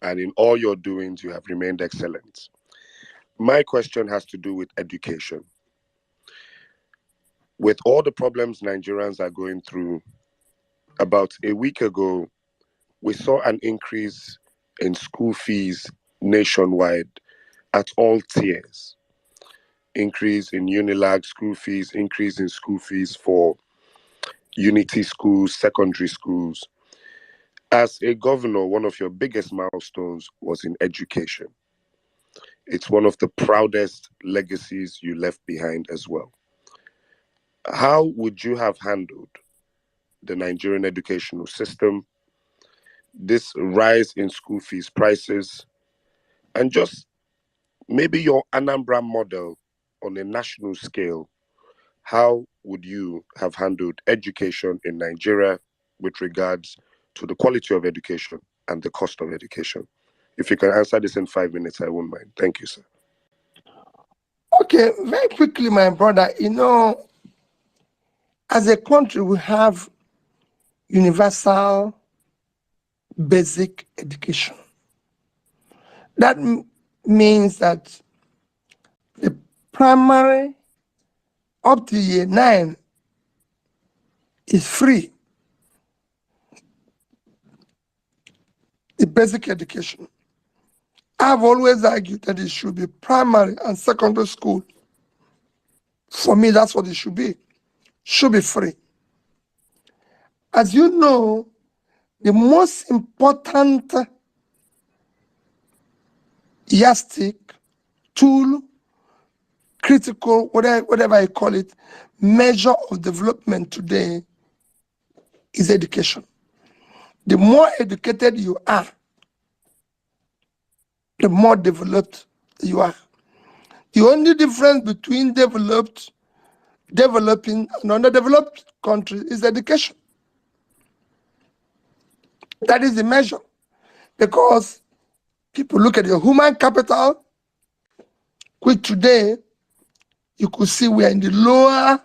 and in all your doings, you have remained excellent. My question has to do with education. With all the problems Nigerians are going through, about a week ago, we saw an increase in school fees nationwide at all tiers. Increase in Unilag school fees, increase in school fees for unity schools, secondary schools. As a governor, one of your biggest milestones was in education. It's one of the proudest legacies you left behind as well. How would you have handled the Nigerian educational system, this rise in school fees prices, and just maybe your Anambra model on a national scale? How would you have handled education in Nigeria with regards to the quality of education and the cost of education? If you can answer this in 5 minutes, I won't mind. Thank you, sir. Okay, very quickly, my brother. As a country, we have universal basic education. That means that the primary up to year 9 is free. The basic education. I've always argued that it should be primary and secondary school. For me, that's what it should be. Should be free. As you know, the most important yardstick, tool, critical, whatever I call it, measure of development today is education. The more educated you are, the more developed you are. The only difference between developing, and underdeveloped countries is education. That is the measure. Because people look at your human capital, which today you could see we're in the lower,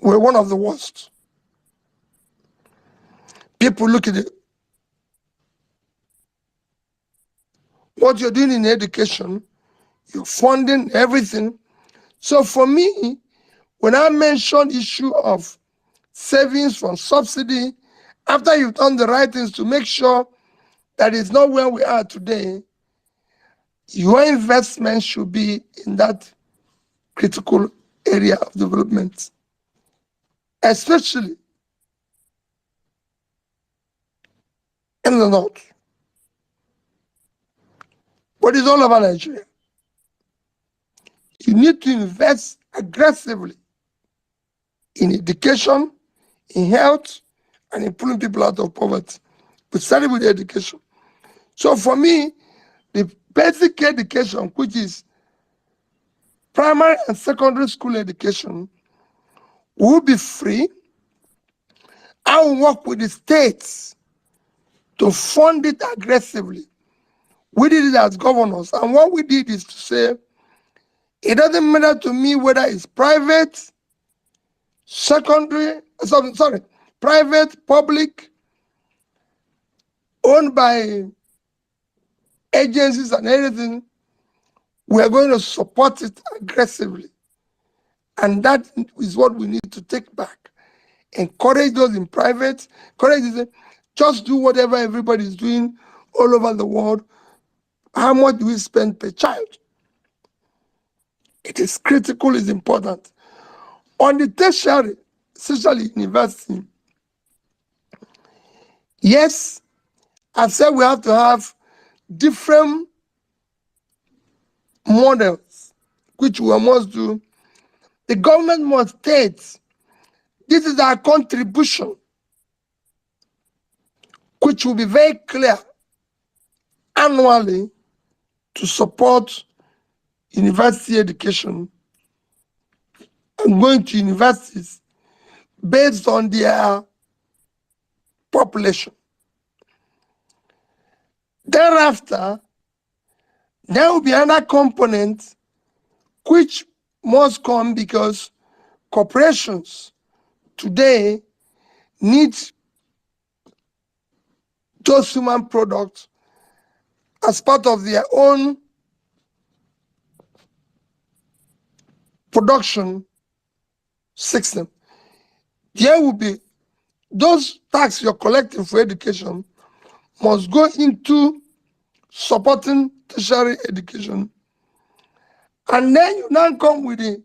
we're one of the worst. People look at it. What you're doing in education, you're funding everything. So for me, when I mention issue of savings from subsidy, after you've done the right things to make sure that it's not where we are today, your investment should be in that critical area of development, especially in the north. But it's all over Nigeria. You need to invest aggressively in education, in health, and in pulling people out of poverty. We started with education. So for me, the basic education, which is primary and secondary school education, will be free. I will work with the states to fund it aggressively. We did it as governors, and what we did is to say, it doesn't matter to me whether it's private, private, public, owned by agencies and everything, we are going to support it aggressively. And that is what we need to take back. Encourage those in private, encourage them, just do whatever everybody is doing all over the world. How much do we spend per child? It is critical, it's important. On the tertiary, especially university, yes, I've said we have to have different models, which we must do. The government must state, this is our contribution, which will be very clear annually to support university education and going to universities based on their population. Thereafter, there will be another component which must come because corporations today need those human products as part of their own production system, there will be those tax you're collecting for education must go into supporting tertiary education. And then you now come with the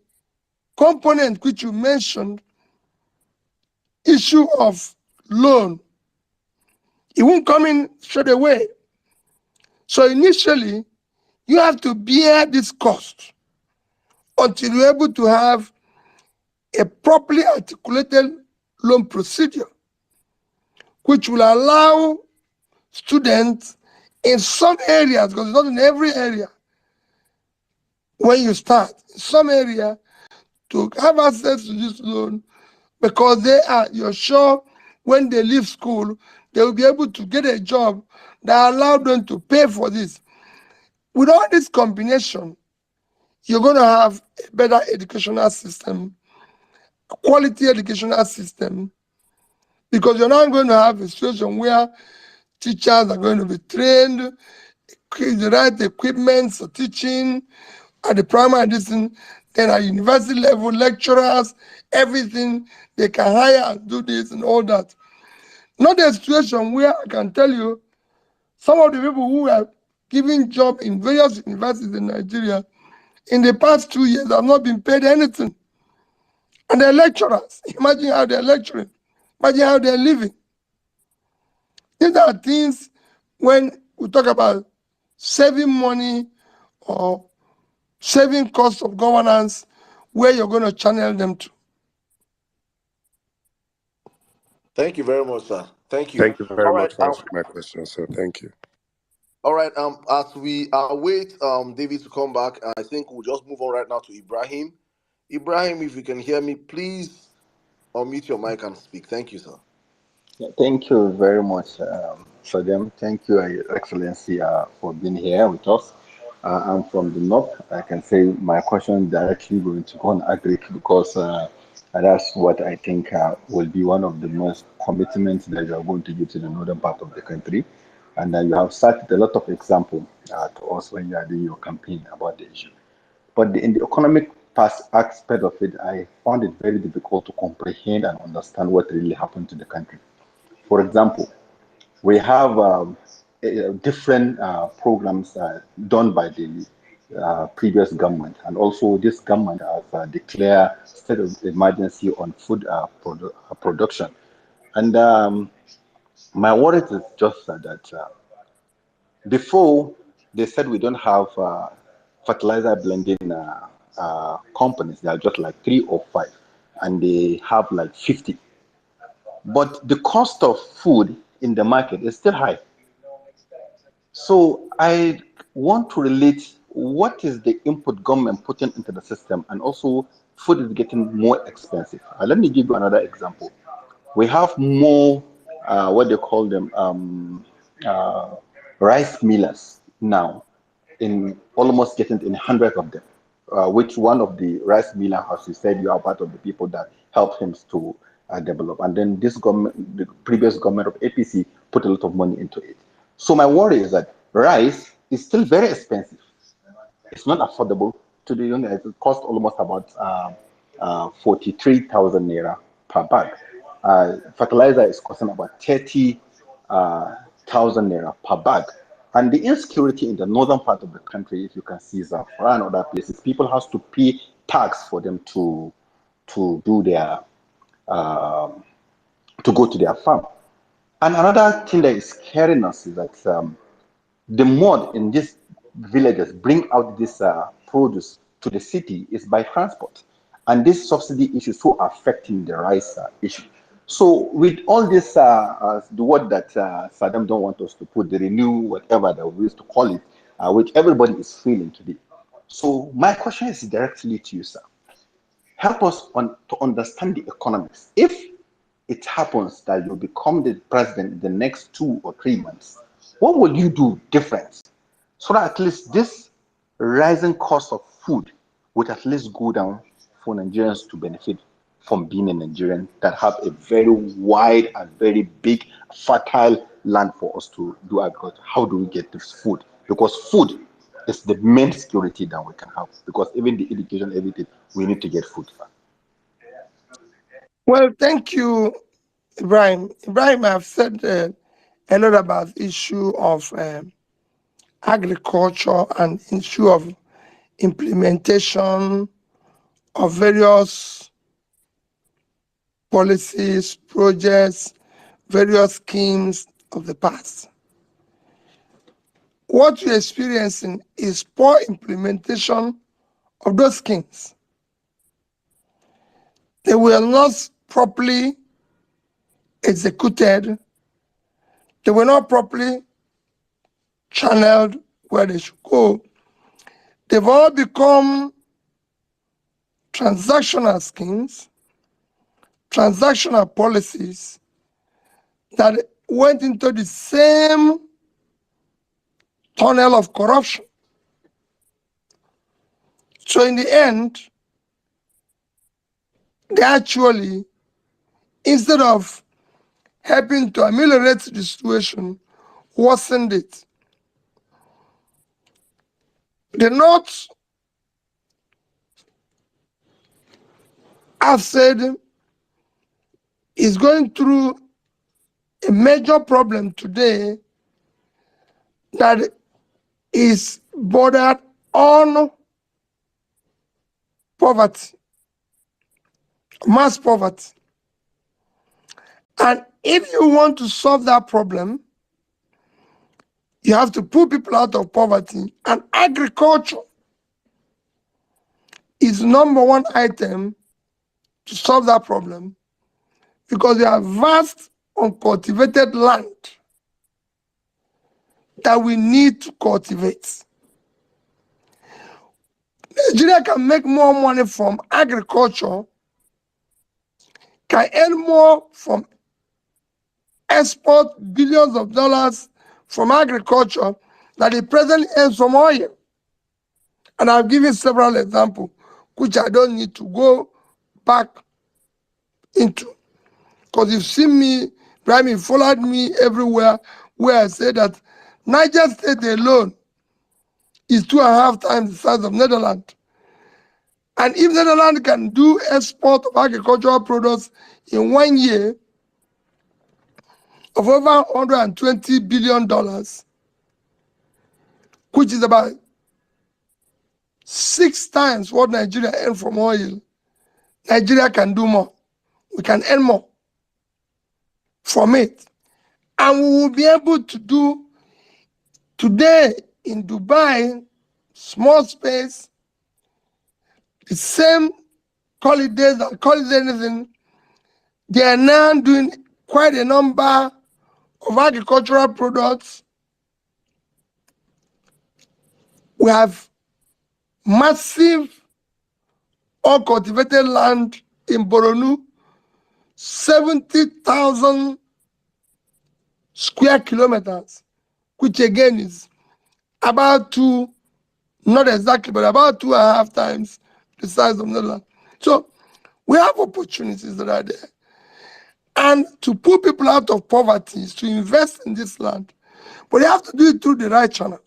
component which you mentioned, issue of loan. It won't come in straight away. So initially, you have to bear this cost until you're able to have a properly articulated loan procedure, which will allow students in some areas, because it's not in every area when you start, in some area, to have access to this loan, because you're sure when they leave school, they will be able to get a job that allow them to pay for this. With all this combination, you're going to have a better educational system, a quality educational system, because you're not going to have a situation where teachers are going to be trained, the right equipment for teaching at the primary distance, then at university level, lecturers, everything, they can hire and do this and all that. Not a situation where I can tell you some of the people who are giving job in various universities in Nigeria in the past 2 years have not been paid anything. And they're lecturers. Imagine how they're lecturing. Imagine how they're living. These are things when we talk about saving money or saving costs of governance, where you're going to channel them to. Thank you very much, sir. Thank you. Thank you very All much right. for answering my question, sir. Thank you. All right. As we await David to come back, I think we'll just move on right now to Ibrahim. Ibrahim, if you can hear me, please unmute your mic and speak. Thank you, sir. Yeah, thank you very much for them. Thank you, Your Excellency, for being here with us. I'm from the north. I can say my question directly going to go on agric because that's what I think will be one of the most commitments that you are going to give to the northern part of the country. And you have cited a lot of example to us when you are doing your campaign about the issue. But in the economic past aspect of it, I found it very difficult to comprehend and understand what really happened to the country. For example, we have different programs done by the previous government, and also this government has declared state of emergency on food production. And my worry is just that before they said we don't have fertilizer blending companies, they are just like 3 or 5, and they have like 50. But the cost of food in the market is still high. So I want to relate what is the input government putting into the system, and also food is getting more expensive. Let me give you another example. We have more, what they call them, uh, rice millers now, in almost getting in hundreds of them. Which one of the rice miller, as you said, you are part of the people that helped him to develop. And then this government, the previous government of APC, put a lot of money into it. So my worry is that rice is still very expensive. It's not affordable to the young. It costs almost about 43,000 naira per bag. Fertilizer is costing about 30,000 naira per bag. And the insecurity in the northern part of the country, if you can see Zafra and other places, people have to pay tax for them to do their to go to their farm. And another thing that is scaring us is that the more in these villages bring out this produce to the city is by transport. And this subsidy issue is so affecting the rice issue. So with all this, the word that Saddam don't want us to put, the renew, whatever that we used to call it, which everybody is feeling today. So my question is directly to you, sir. Help us to understand the economics. If it happens that you become the president in the next 2 or 3 months, what will you do different so that at least this rising cost of food would at least go down for Nigerians to benefit from being a Nigerian that have a very wide and very big fertile land for us to do agriculture? How do we get this food because food is the main security that we can have. Because even the education, everything, we need to get food. Well, thank you, Ibrahim. Ibrahim, I've said a lot about the issue of agriculture and issue of implementation of various policies, projects, various schemes of the past. What you're experiencing is poor implementation of those schemes. They were not properly executed. They were not properly channeled where they should go. They've all become transactional schemes, transactional policies that went into the same tunnel of corruption. So in the end, they actually, instead of helping to ameliorate the situation, worsened it. The North, I've said, is going through a major problem today that is bordered on poverty, mass poverty. And if you want to solve that problem, you have to pull people out of poverty. And agriculture is number one item to solve that problem, because we have vast uncultivated land that we need to cultivate. Nigeria can make more money from agriculture, can earn more from export billions of dollars from agriculture that the president earns from oil. And I've given several examples, which I don't need to go back into. Because you've seen me, Brian, you followed me everywhere where I say that Niger State alone is 2.5 times the size of Netherlands. And if Netherlands can do export of agricultural products in 1 year of over $120 billion, which is about 6 times what Nigeria earned from oil, Nigeria can do more. We can earn more from it. And we will be able to do today in Dubai, small space, the same holidays and holiday anything. They are now doing quite a number of agricultural products. We have massive uncultivated land in Boronu, 70,000 square kilometers, which again is about not exactly, but about 2.5 times the size of Netherlands. So we have opportunities that are there. And to pull people out of poverty is to invest in this land. But you have to do it through the right channel.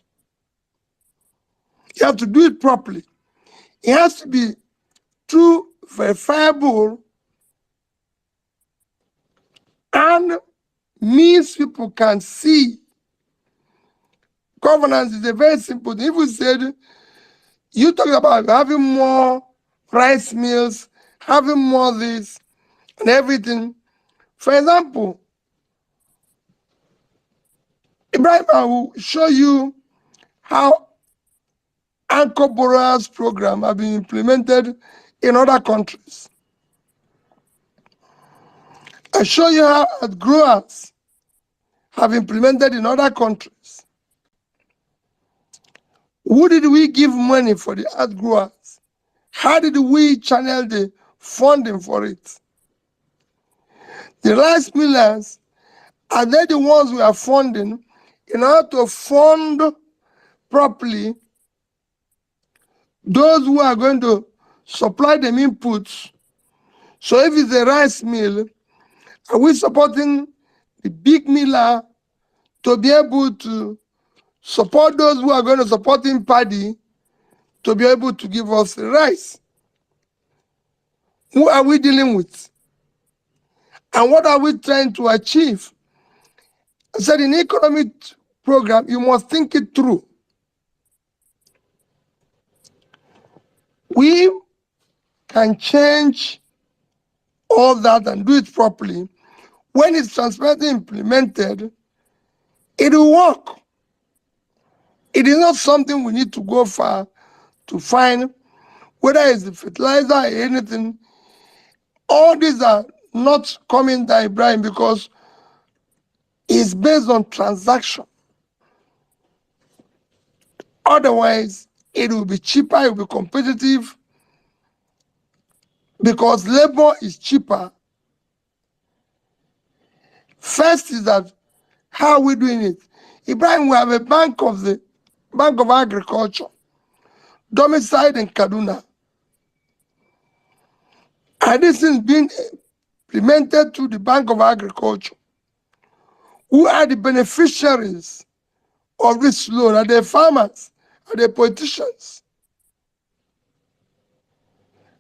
You have to do it properly. It has to be through verifiable and means people can see. Governance is a very simple thing. If we said, you talk about having more rice mills, having more this and everything. For example, Ibrahim, I will show you how anchor borrowers program have been implemented in other countries. I show you how growers have implemented in other countries. Who did we give money for the art growers? How did we channel the funding for it? The rice millers, are they the ones we are funding in order to fund properly those who are going to supply them inputs? So if it's a rice mill, are we supporting the big miller to be able to support those who are going to support him party to be able to give us the rice. Who are we dealing with? And what are we trying to achieve? I said in economic program, you must think it through. We can change all that and do it properly. When it's transparently implemented, it will work. It is not something we need to go far to find, whether it's the fertilizer or anything. All these are not coming down, Ibrahim, because it's based on transaction. Otherwise, it will be cheaper, it will be competitive, because labor is cheaper. First is that, how are we doing it? Ibrahim, we have a Bank of Agriculture, domiciled in Kaduna. And this is being implemented to the Bank of Agriculture. Who are the beneficiaries of this loan? Are they farmers? Are they politicians?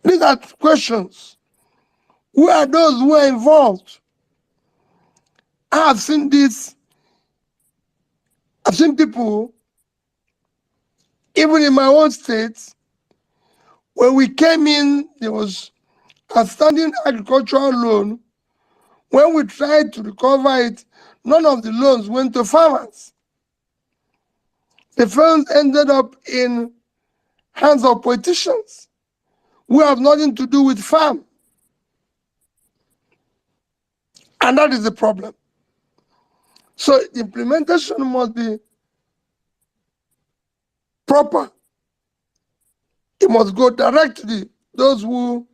These are questions. Who are those who are involved? I have seen this. I've seen people, even in my own state, when we came in, there was a standing agricultural loan. When we tried to recover it, none of the loans went to farmers. The funds ended up in hands of politicians who have nothing to do with farm. And that is the problem. So the implementation must be proper. It must go directly to those who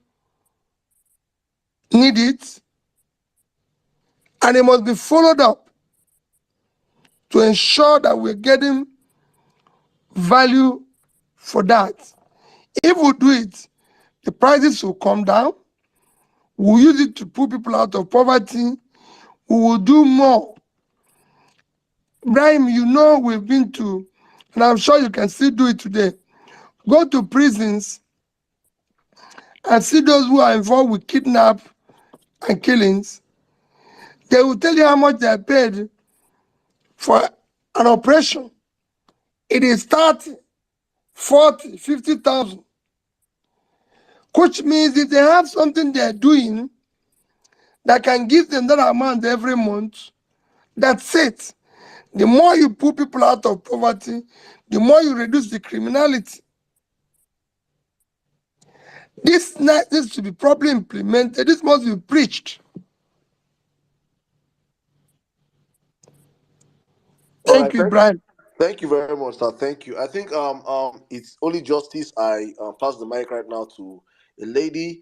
need it, and it must be followed up to ensure that we're getting value for that. If we do it, the prices will come down. We'll use it to pull people out of poverty. We will do more. Ibrahim, you know we've been to, and I'm sure you can still do it today, go to prisons and see those who are involved with kidnap and killings. They will tell you how much they are paid for an operation. It is 30, 40, 50,000. Which means if they have something they're doing that can give them that amount every month, that's it. The more you pull people out of poverty, the more you reduce the criminality. This needs to be properly implemented. This must be preached. All Thank right. you, Ibrahim. Thank you very much, sir. Thank you. I think it's only justice I pass the mic right now to a lady,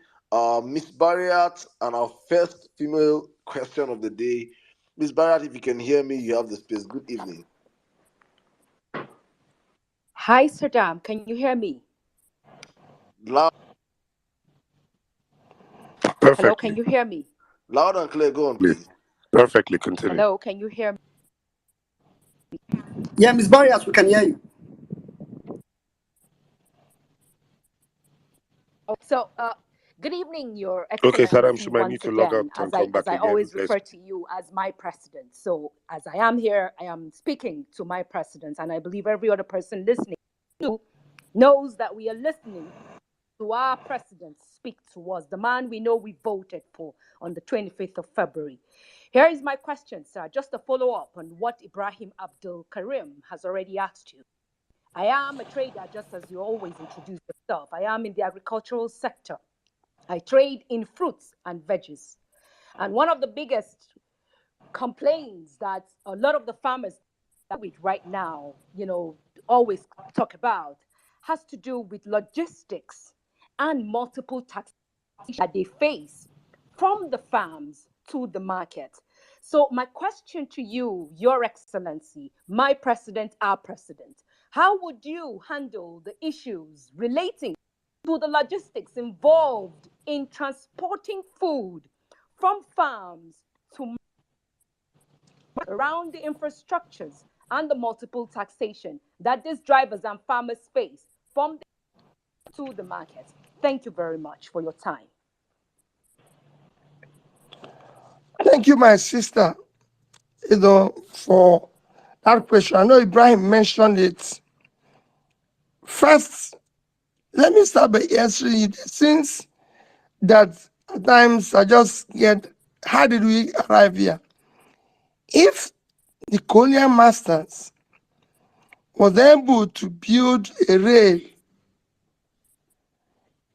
Miss Barriat, and our first female question of the day. Miss Barriat, if you can hear me, you have the space. Good evening. Hi, Saddam. Can you hear me? Loud, Hello, can Perfectly. you hear me? loud and clear. Go on, please. Perfectly. Continue. Hello, can you hear me? Yeah, Miss Barriers, we can hear you. So, good evening, Your Okay, Saddam, Excellency, she might need once to log again. out and come As back I again. always There's refer to you as my president. So, as I am here, I am speaking to my president, and I believe every other person listening knows that we are listening to our president speak to us, the man we know we voted for on the 25th of February. Here is my question, sir, just to follow up on what Ibrahim Abdul Karim has already asked you. I am a trader, just as you always introduce yourself. I am in the agricultural sector. I trade in fruits and veggies. And one of the biggest complaints that a lot of the farmers with right now, always talk about has to do with logistics and multiple taxes that they face from the farms to the market. So, my question to you, Your Excellency, my president, our president, how would you handle the issues relating to the logistics involved in transporting food from farms to around the infrastructures and the multiple taxation that these drivers and farmers face from to the market. Thank you very much for your time. Thank you, my sister, for that question. I know Ibrahim mentioned it. First, let me start by answering it. Since that at times I just get, how did we arrive here? If the colonial masters was able to build a rail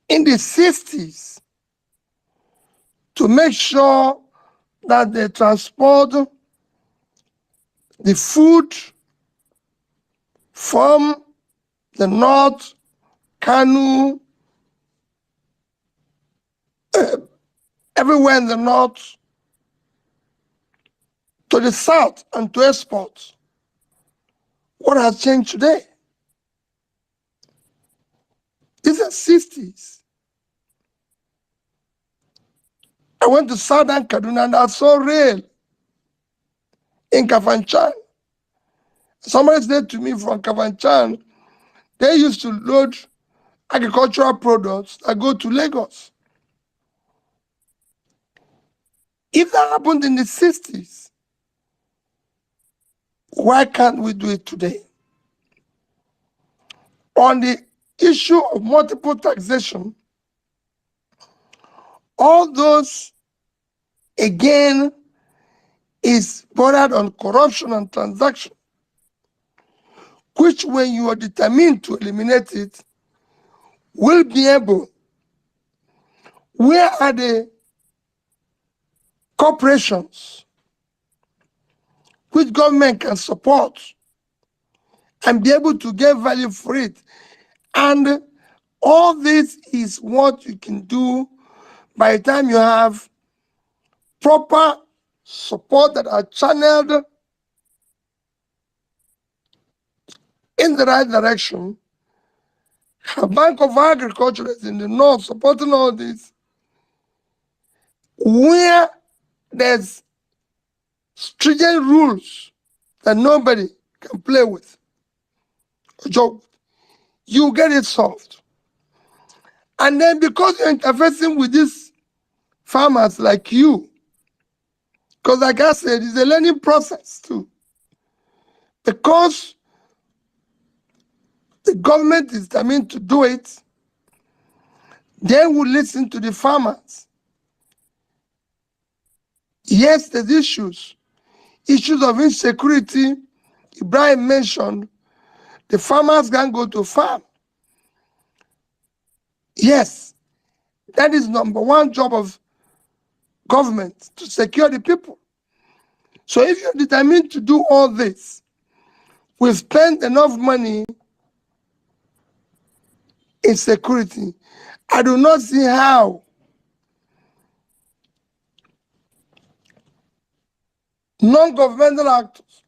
in the 60s to make sure that they transport the food from the north, Kanu, everywhere in the north, to the south and to export. What has changed today? These are 60s. I went to southern Kaduna and I saw rail in Kafanchan. Somebody said to me from Kafanchan, they used to load agricultural products that go to Lagos. If that happened in the 60s, why can't we do it today? On the issue of multiple taxation, all those, again, is bordered on corruption and transaction, which when you are determined to eliminate it, will be able. Where are the corporations which government can support and be able to get value for it? And all this is what you can do by the time you have proper support that are channeled in the right direction. A Bank of Agriculture is in the north supporting all this. Where there's stringent rules that nobody can play with, you get it solved. And then because you're interfacing with these farmers like you, because like I said, it's a learning process too. Because the government is determined to do it, they will listen to the farmers. Yes, there's issues of insecurity. Ibrahim mentioned the farmers can go to farm. Yes, that is number one job of government, to secure the people. So if you're determined to do all this, we've spent enough money in security. I do not see how non-governmental actors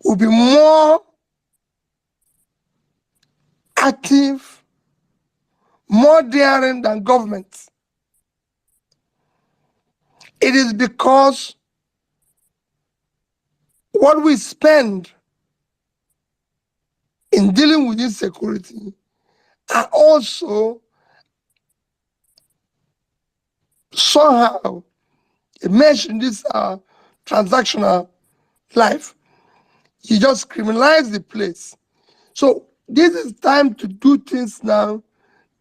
will be more active, more daring than government. It is because what we spend in dealing with insecurity are also somehow immersed in this transactional life. You just criminalize the place. So this is time to do things now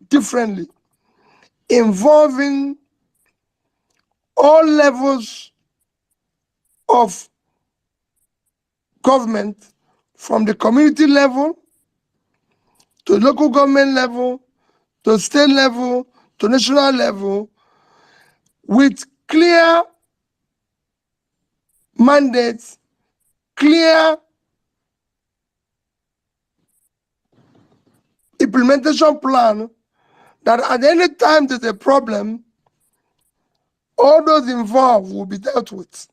differently, involving all levels of government, from the community level to local government level to state level to national level, with clear mandates, clear implementation plan, that at any time there's a problem, all those involved will be dealt with.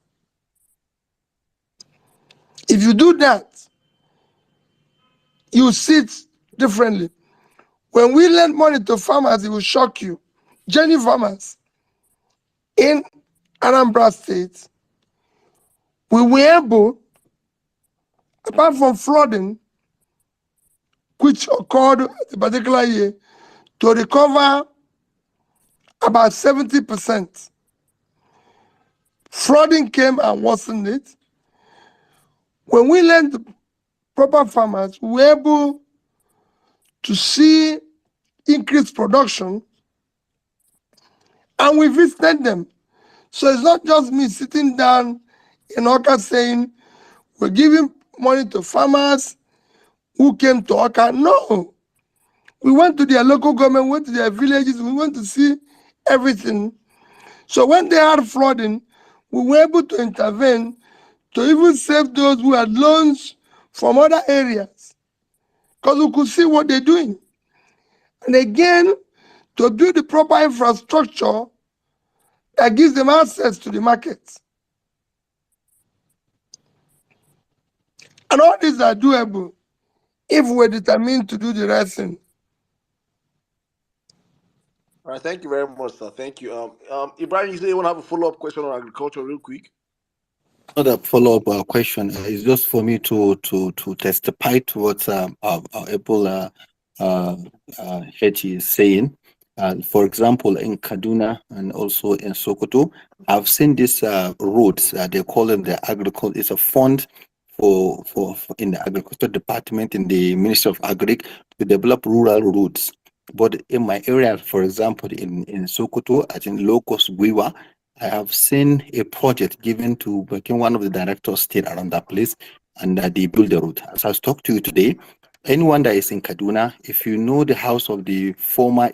If you do that, you see it differently. When we lend money to farmers, it will shock you. Jenny farmers in Anambra State, we were able, apart from flooding, which occurred a particular year, to recover about 70%. Flooding came and worsened it. When we learned the proper farmers, we were able to see increased production, and we visited them. So it's not just me sitting down in Oka saying, we're giving money to farmers who came to Oka. No. We went to their local government, went to their villages, we went to see everything. So when they had flooding, we were able to intervene to even save those who had loans from other areas, because we could see what they're doing. And again, to build the proper infrastructure that gives them access to the markets. And all these are doable if we're determined to do the right thing. All right, thank you very much, sir. Thank you. Ibrahim, you say you want to have a follow-up question on agriculture real quick? Not a follow-up question. It's just for me to testify to what our Apple Hetty is saying. For example, in Kaduna and also in Sokoto, I've seen these roads. They call them the agriculture. It's a fund for in the agriculture department in the Ministry of Agri to develop rural roads. But in my area, for example, in Sokoto, I think Locust Wiwa, I have seen a project given to one of the directors stayed around that place, and they built the road. As I talked to you today, anyone that is in Kaduna, if you know the house of the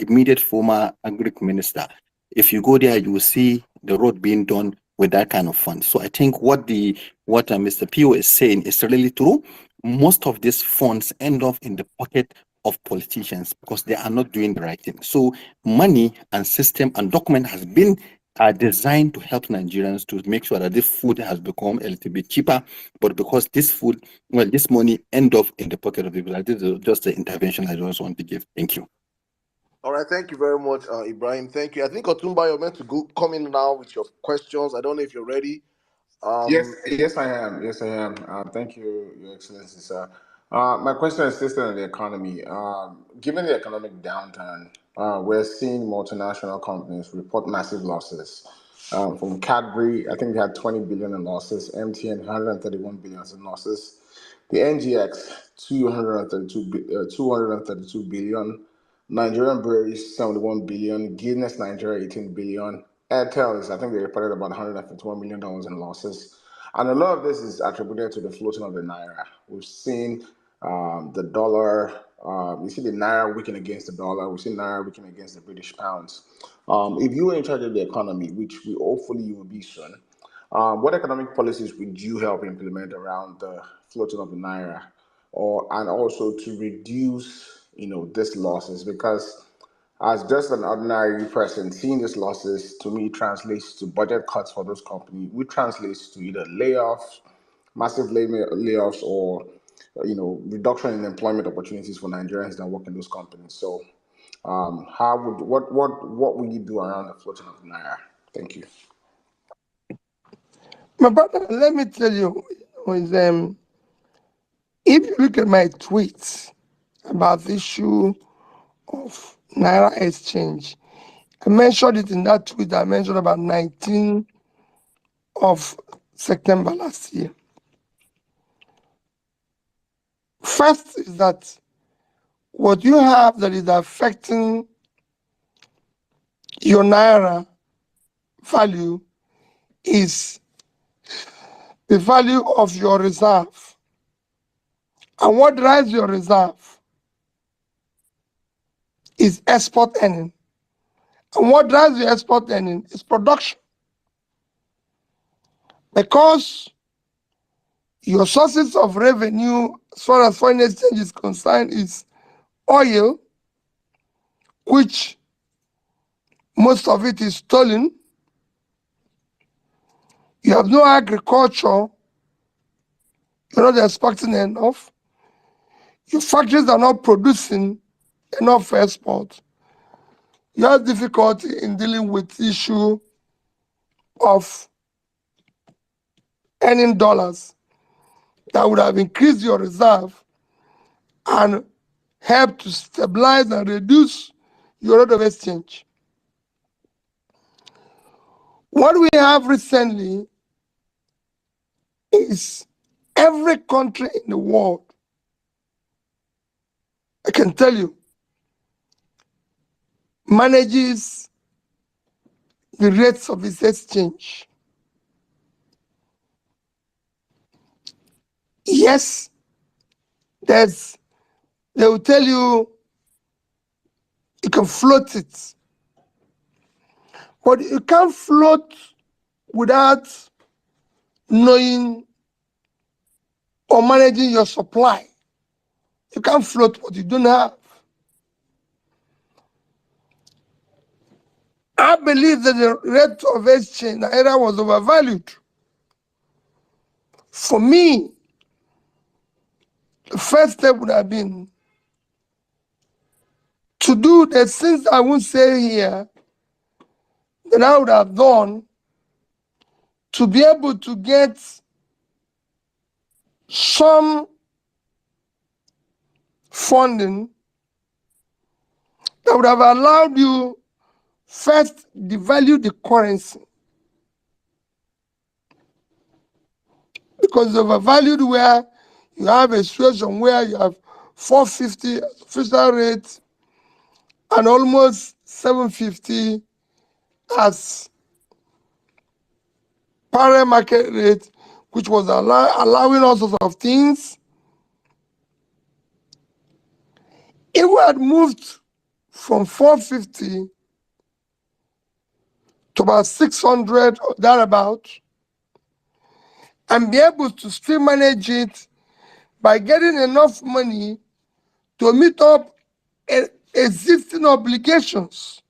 immediate former agri minister, if you go there, you will see the road being done with that kind of fund. So I think what Mr. Pio is saying is really true. Most of these funds end up in the pocket of politicians because they are not doing the right thing. So money and system and document has been are designed to help Nigerians to make sure that this food has become a little bit cheaper. But because this money end up in the pocket of people, this is just the intervention I just want to give. Thank you. All right, thank you very much, Ibrahim. Thank you. I think Otumba, you're meant to come in now with your questions. I don't know if you're ready. Yes, I am. Yes, I am. Thank you, Your Excellency, sir. My question is still on the economy. Given the economic downturn, we're seeing multinational companies report massive losses. From Cadbury, I think they had 20 billion in losses. MTN, 131 billion in losses. The NGX, 232 billion. Nigerian Breweries, 71 billion. Guinness Nigeria, 18 billion. Airtel is, I think they reported about $151 million in losses. And a lot of this is attributed to the floating of the Naira. We've seen the dollar, we see the Naira weaken against the dollar, we've seen Naira weaken against the British pounds. If you were in charge of the economy, which we hopefully you will be soon, what economic policies would you help implement around the floating of the Naira? And also to reduce, these losses? Because as just an ordinary person, seeing these losses to me translates to budget cuts for those companies, which translates to either layoffs, massive layoffs, or reduction in employment opportunities for Nigerians that work in those companies. So, what would you do around the floating of the Naira? Thank you. My brother, let me tell you, if you look at my tweets about the issue of Naira exchange, I mentioned it in that tweet I mentioned about 19 of September last year. First is that what you have that is affecting your Naira value is the value of your reserve. And what drives your reserve is export earning. And what drives your export earning is production. Because your sources of revenue, as far as foreign exchange is concerned, is oil, which most of it is stolen. You have no agriculture, you're not exporting enough. Your factories are not producing enough for export. You have difficulty in dealing with the issue of earning dollars that would have increased your reserve and helped to stabilize and reduce your rate of exchange. What we have recently is every country in the world, I can tell you, manages the rates of its exchange. Yes, they will tell you can float it, but you can't float without knowing or managing your supply. You can't float what you don't have. I believe that the rate of exchange Naira was overvalued. For me, the first step would have been to do the things I won't say here that I would have done to be able to get some funding that would have allowed you first devalue the currency, because it's overvalued where you have a situation where you have 450 official rate and almost 750 as parallel market rate, which was allowing all sorts of things. If we had moved from 450 to about 600 or thereabout, and be able to still manage it by getting enough money to meet up existing obligations.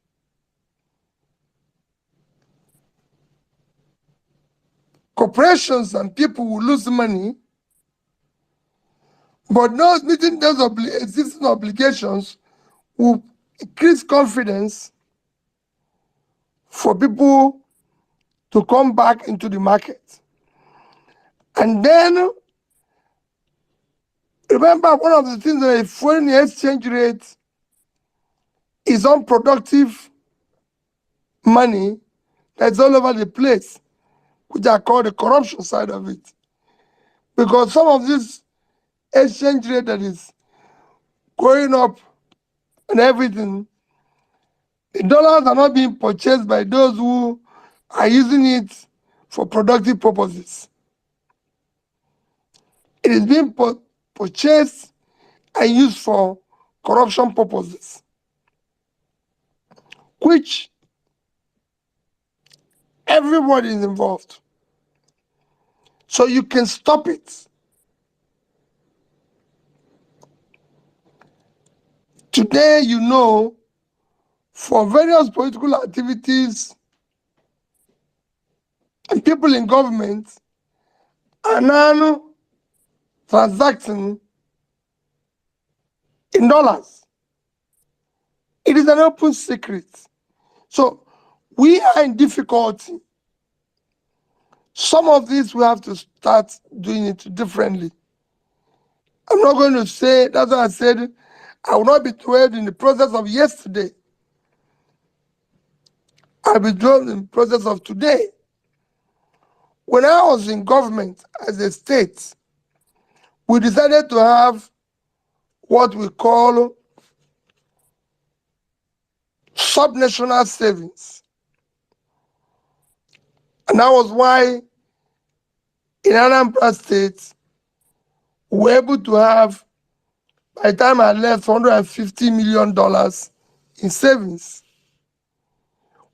Corporations and people will lose money, but not meeting those existing obligations will increase confidence for people to come back into the market. And then, remember, one of the things that a foreign exchange rate is unproductive money that's all over the place, which I call the corruption side of it. Because some of this exchange rate that is going up and everything, the dollars are not being purchased by those who are using it for productive purposes. It is being purchased and used for corruption purposes, which everybody is involved. So you can stop it. Today, you know, for various political activities, and people in government are now transacting in dollars. It is an open secret. So we are in difficulty. Some of this we have to start doing it differently. I'm not going to say, that's why I said I will not be dwelled in the process of yesterday. I'll be dwelled in the process of today. When I was in government as a state, we decided to have what we call subnational savings. And that was why in Anambra State, we were able to have, by the time I left, $150 million in savings.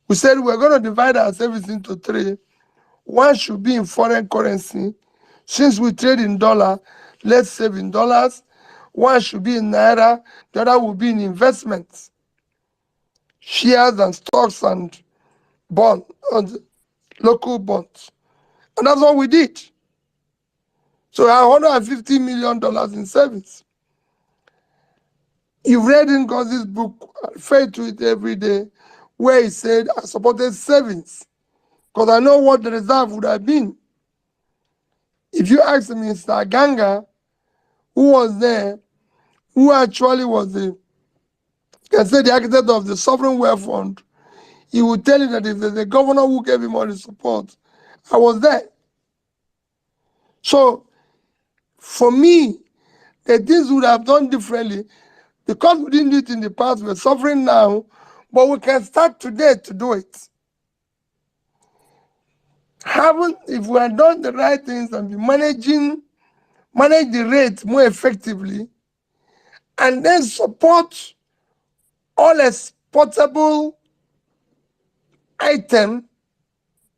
We said we're going to divide our savings into three. One should be in foreign currency. Since we trade in dollar, let's save in dollars. One should be in Naira, the other will be in investments, shares and stocks and bonds, and local bonds. And that's what we did. So I have $150 million in savings. You've read in Ngozi's book, I refer to it every day, where he said, I supported savings because I know what the reserve would have been. If you ask Mr. Ganga, who was there, who actually was the, can say, the architect of the Sovereign Wealth Fund, he would tell you that if there's a governor who gave him all the support, I was there. So, for me, the things we would have done differently, because we didn't do it in the past, we're suffering now, but we can start today to do it. If we had done the right things and be manage the rate more effectively, and then support all exportable items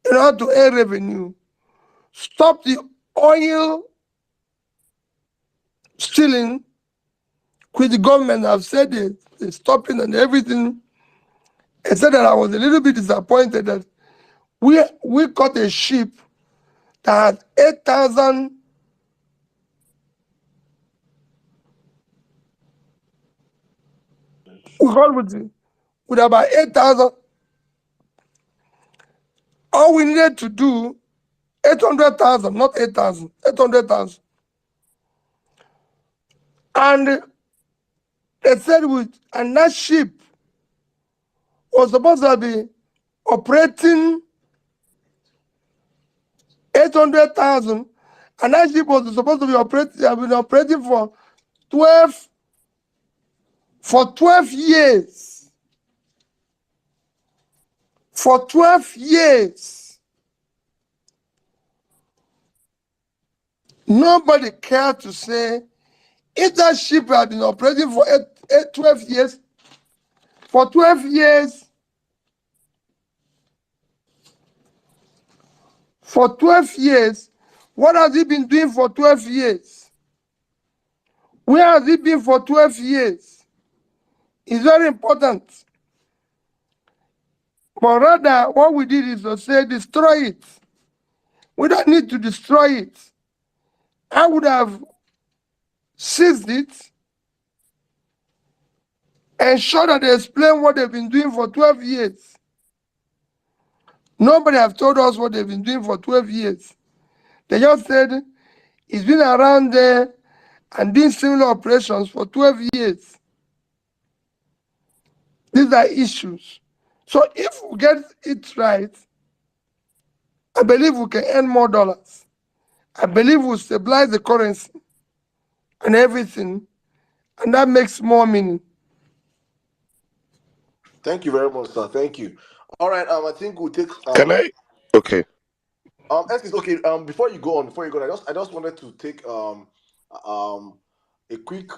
in order to earn revenue, stop the oil stealing, which the government have said they're stopping and everything. I said that I was a little bit disappointed that we caught a ship that had 8,000 we caught with about 8,000. All we needed to do 800,000, not 8,000, 800,000. And they said and that ship was supposed to be operating 800,000, and that ship was supposed to be operating for 12 years. For 12 years. Nobody cared to say if that ship had been operating for 12 years, for 12 years, for 12 years, what has he been doing for 12 years? Where has he been for 12 years? It's very important. But rather, what we did is to say, destroy it. We don't need to destroy it. I would have seized it, ensure that they explain what they've been doing for 12 years. Nobody have told us what they've been doing for 12 years. They just said it's been around there and doing similar operations for 12 years. These are issues. So if we get it right, I believe we can earn more dollars. I believe we'll stabilize the currency and everything, and that makes more meaning. Thank you very much, sir. Thank you. All right. I think we'll take Can I? Okay. Excuse, okay. Before you go, I just wanted to take um a quick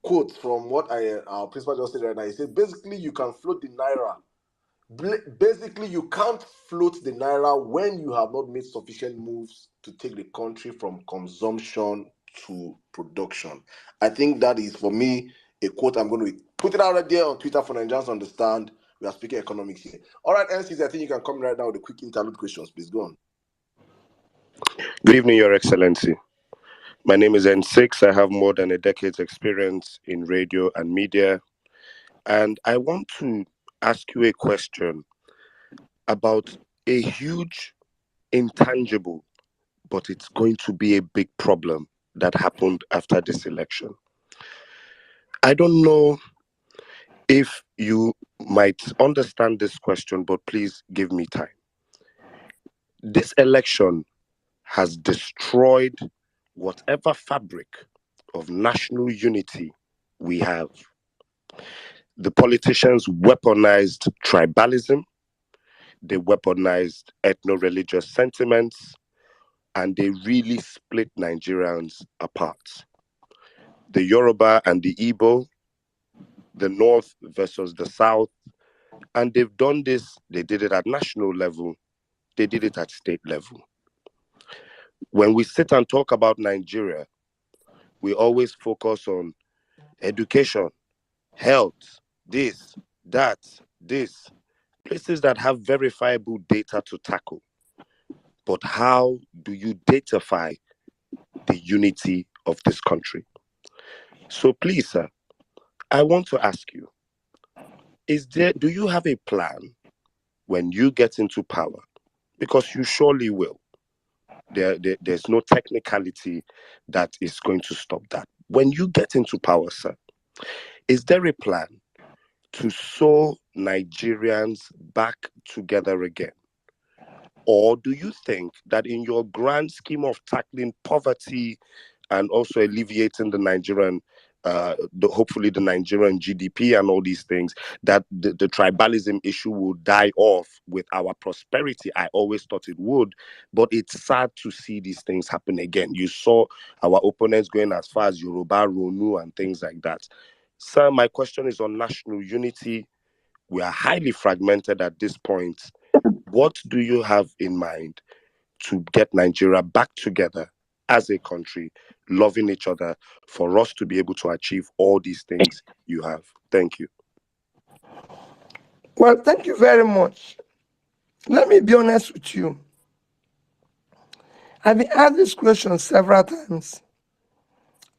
quote from what our principal just said right now. He said basically you can float the naira. Basically, you can't float the naira when you have not made sufficient moves to take the country from consumption to production. I think that is, for me, a quote. I'm going to put it out right there on Twitter for Nigerians to understand. We are speaking economics here. All right, NCs, I think you can come right now with the quick interlude questions. Please go on. Good evening, Your Excellency. My name is N6. I have more than a decade's experience in radio and media. And I want to ask you a question about a huge, intangible, but it's going to be a big problem that happened after this election. I don't know if you might understand this question, but please give me time. This election has destroyed whatever fabric of national unity we have. The politicians weaponized tribalism, they weaponized ethno-religious sentiments, and they really split Nigerians apart. The Yoruba and the Igbo, the North versus the South, and they've done this, they did it at national level, they did it at state level. When we sit and talk about Nigeria, we always focus on education, health, this, that, this, places that have verifiable data to tackle. But how do you datafy the unity of this country? So please, sir, I want to ask you, do you have a plan when you get into power? Because you surely will. there's no technicality that is going to stop that. When you get into power, sir, is there a plan to sew Nigerians back together again? Or do you think that in your grand scheme of tackling poverty and also alleviating the Nigerian, hopefully the Nigerian GDP and all these things, that the tribalism issue will die off with our prosperity? I always thought it would, but it's sad to see these things happen again. You saw our opponents going as far as Yoruba, Ronu, and things like that. Sir, my question is on national unity. We are highly fragmented at this point. What do you have in mind to get Nigeria back together as a country, loving each other, for us to be able to achieve all these things you have? Thank you. Well, thank you very much. Let me be honest with you. I've been asked this question several times.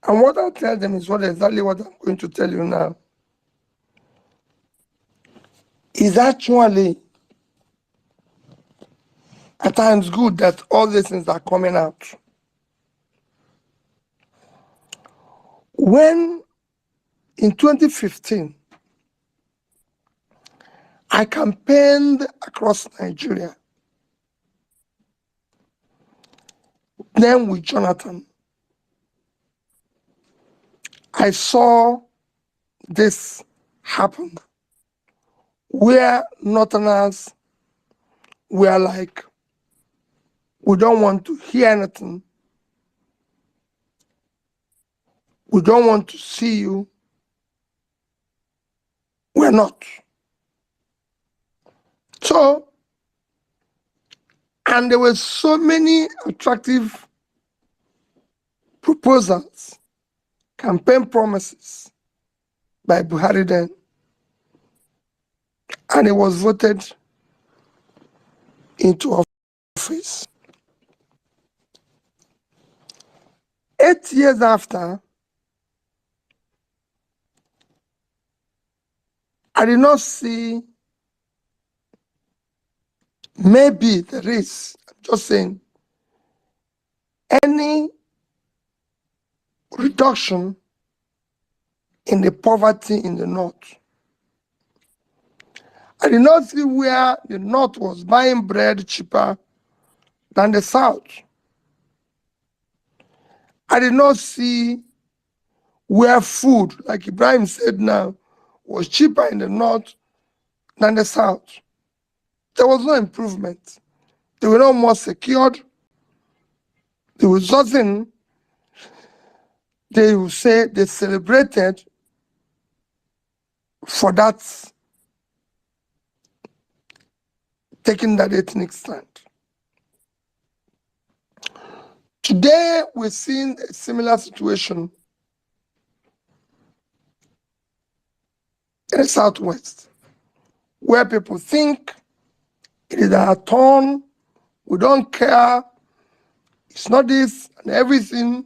And what I'll tell them is exactly what I'm going to tell you now. It's actually at times good that all these things are coming out. When in 2015, I campaigned across Nigeria, then with Jonathan, I saw this happen, where Northerners were like, we don't want to hear anything. We don't want to see you. We're not. So, and there were so many attractive proposals, campaign promises by Buhari then, and it was voted into office. 8 years after, I did not see, maybe there is, I'm just saying, any reduction in the poverty in the North. I did not see where the North was buying bread cheaper than the South. I did not see where food, like Ibrahim said now, was cheaper in the North than the South. There was no improvement. They were not more secured. There was nothing they would say they celebrated for that, taking that ethnic stand. Today, we're seeing a similar situation in the Southwest, where people think it is our turn, we don't care, it's not this and everything.